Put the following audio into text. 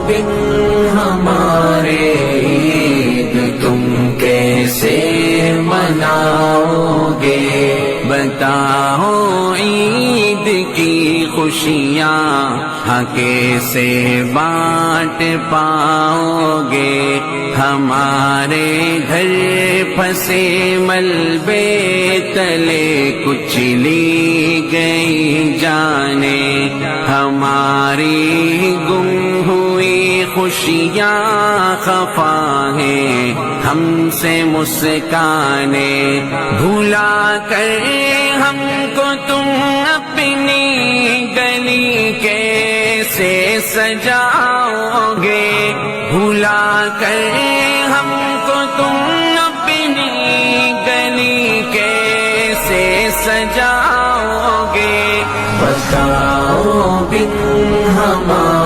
بن ہمارے عید تم کیسے مناؤ گے؟ بتاؤ عید کی خوشیاں ہاں کیسے بانٹ پاؤ گے؟ ہمارے گھر پھنسے ملبے تلے کچلی گئی جانیں، ہماری گم ہوئی خوشیاں خفا ہیں ہم سے مسکانیں، بھلا کر ہم کو تم اپنی گلی کیسے سجاؤ گے؟ بھلا کر ہم کو تم اپنی گلی کیسے سجاؤ گے؟ بتاؤ بن ہمارے